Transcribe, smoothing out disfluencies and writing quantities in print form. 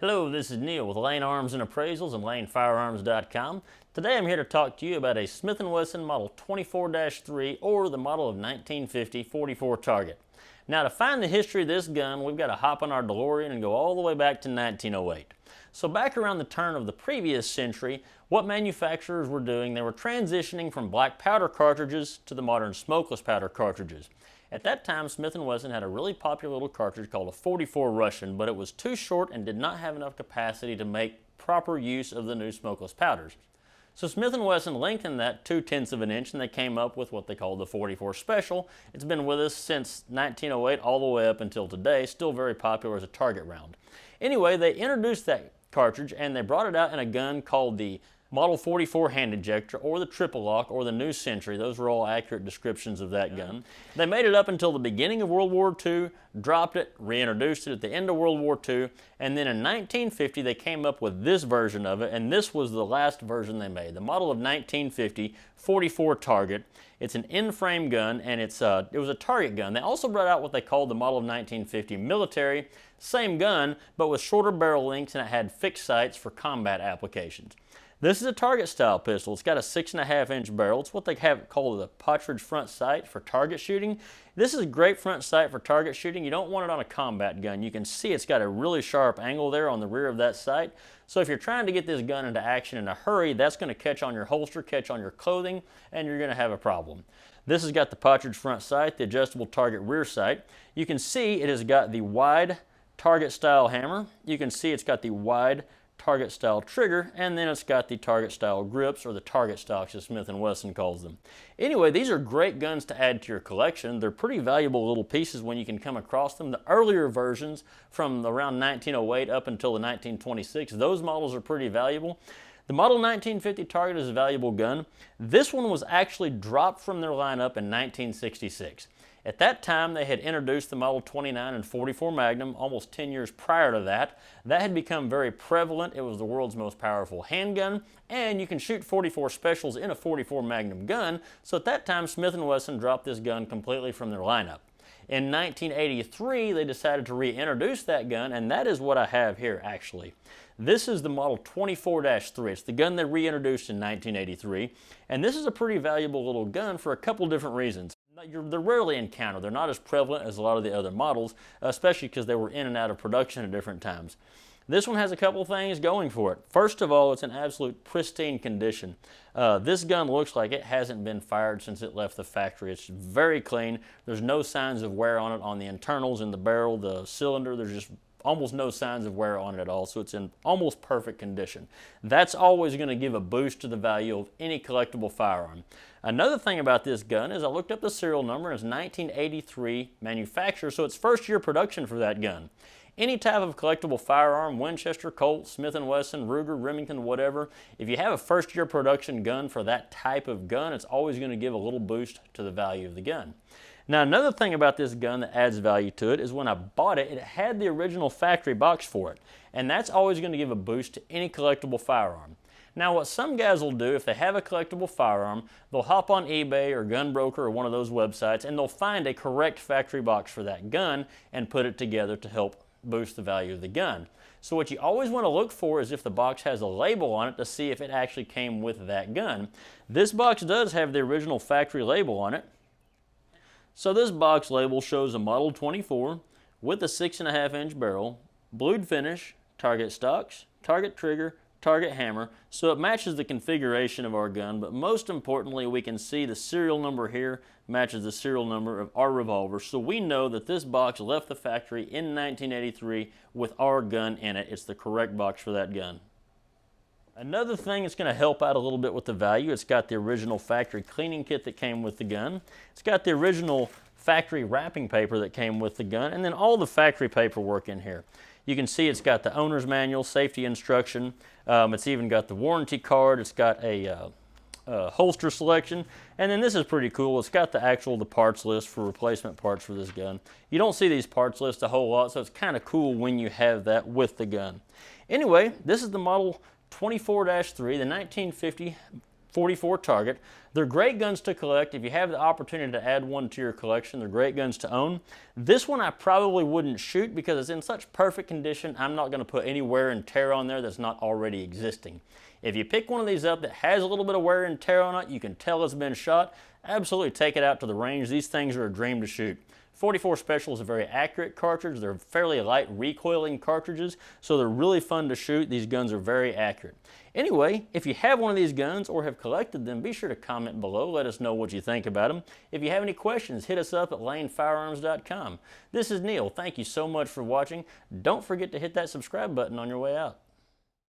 Hello, this is Neal with Lane Arms and Appraisals and LaneFirearms.com. Today I'm here to talk to you about a Smith Wesson Model 24-3 or the model of 1950 44 target. Now, to find the history of this gun, we've got to hop on our DeLorean and go all the way back to 1908. So back around the turn of the previous century, what manufacturers were doing, they were transitioning from black powder cartridges to the modern smokeless powder cartridges. At that time, Smith & Wesson had a really popular little cartridge called a 44 Russian, but it was too short and did not have enough capacity to make proper use of the new smokeless powders. So Smith & Wesson lengthened that 2/10 of an inch and they came up with what they called the 44 Special. It's been with us since 1908 all the way up until today, still very popular as a target round. Anyway, they introduced that cartridge and they brought it out in a gun called the Model 44 hand injector or the triple lock or the New Century. Those were all accurate descriptions of that gun. They made it up until the beginning of World War II, dropped it, reintroduced it at the end of World War II, and then in 1950 they came up with this version of it, and this was the last version they made, the model of 1950 44 target. It's an in-frame gun and it was a target gun. They also brought out what they called the model of 1950 military, same gun but with shorter barrel lengths, and it had fixed sights for combat applications. This is a target style pistol. It's got a 6.5 inch barrel. It's what they have called a partridge front sight for target shooting. This is a great front sight for target shooting. You don't want it on a combat gun. You can see it's got a really sharp angle there on the rear of that sight. So if you're trying to get this gun into action in a hurry, that's going to catch on your holster, catch on your clothing, and you're going to have a problem. This has got the partridge front sight, the adjustable target rear sight. You can see it has got the wide target style hammer. You can see it's got the wide target style trigger, and then it's got the target style grips, or the target stocks as Smith & Wesson calls them. Anyway, these are great guns to add to your collection. They're pretty valuable little pieces when you can come across them. The earlier versions from around 1908 up until the 1926, those models are pretty valuable. The Model 1950 Target is a valuable gun. This one was actually dropped from their lineup in 1966. At that time, they had introduced the Model 29 and 44 Magnum almost 10 years prior to that. That had become very prevalent. It was the world's most powerful handgun, and you can shoot 44 Specials in a 44 Magnum gun, so at that time, Smith & Wesson dropped this gun completely from their lineup. In 1983, they decided to reintroduce that gun, and that is what I have here, actually. This is the Model 24-3. It's the gun they reintroduced in 1983, and this is a pretty valuable little gun for a couple different reasons. They're rarely encountered. They're not as prevalent as a lot of the other models, especially because they were in and out of production at different times. This one has a couple things going for it. First of all, it's in absolute pristine condition. This gun looks like it hasn't been fired since it left the factory. It's very clean. There's no signs of wear on it on the internals, in the barrel, the cylinder. There's just almost no signs of wear on it at all, so it's in almost perfect condition. That's always going to give a boost to the value of any collectible firearm. Another thing about this gun is I looked up the serial number. It's 1983 manufacture, so it's first year production for that gun. Any type of collectible firearm, Winchester, Colt, Smith & Wesson, Ruger, Remington, whatever, if you have a first year production gun for that type of gun, it's always going to give a little boost to the value of the gun. Now, another thing about this gun that adds value to it is when I bought it, it had the original factory box for it, and that's always going to give a boost to any collectible firearm. Now, what some guys will do if they have a collectible firearm, they'll hop on eBay or Gunbroker or one of those websites, and they'll find a correct factory box for that gun and put it together to help boost the value of the gun. So what you always want to look for is if the box has a label on it to see if it actually came with that gun. This box does have the original factory label on it. So this box label shows a Model 24 with a 6.5 inch barrel, blued finish, target stocks, target trigger, target hammer, so it matches the configuration of our gun, but most importantly we can see the serial number here matches the serial number of our revolver, so we know that this box left the factory in 1983 with our gun in it. It's the correct box for that gun. Another thing that's going to help out a little bit with the value, it's got the original factory cleaning kit that came with the gun. It's got the original factory wrapping paper that came with the gun, and then all the factory paperwork in here. You can see it's got the owner's manual, safety instruction. It's even got the warranty card. It's got a holster selection, and then this is pretty cool. It's got the parts list for replacement parts for this gun. You don't see these parts lists a whole lot, so it's kind of cool when you have that with the gun. Anyway, this is the Model 24-3, the 1950 .44 target. They're great guns to collect. If you have the opportunity to add one to your collection, they're great guns to own. This one I probably wouldn't shoot because it's in such perfect condition. I'm not going to put any wear and tear on there that's not already existing. If you pick one of these up that has a little bit of wear and tear on it, you can tell it's been shot, absolutely take it out to the range. These things are a dream to shoot. 44 Special is a very accurate cartridge. They're fairly light recoiling cartridges, so they're really fun to shoot. These guns are very accurate. Anyway, if you have one of these guns or have collected them, be sure to comment below. Let us know what you think about them. If you have any questions, hit us up at lanefirearms.com. This is Neal. Thank you so much for watching. Don't forget to hit that subscribe button on your way out.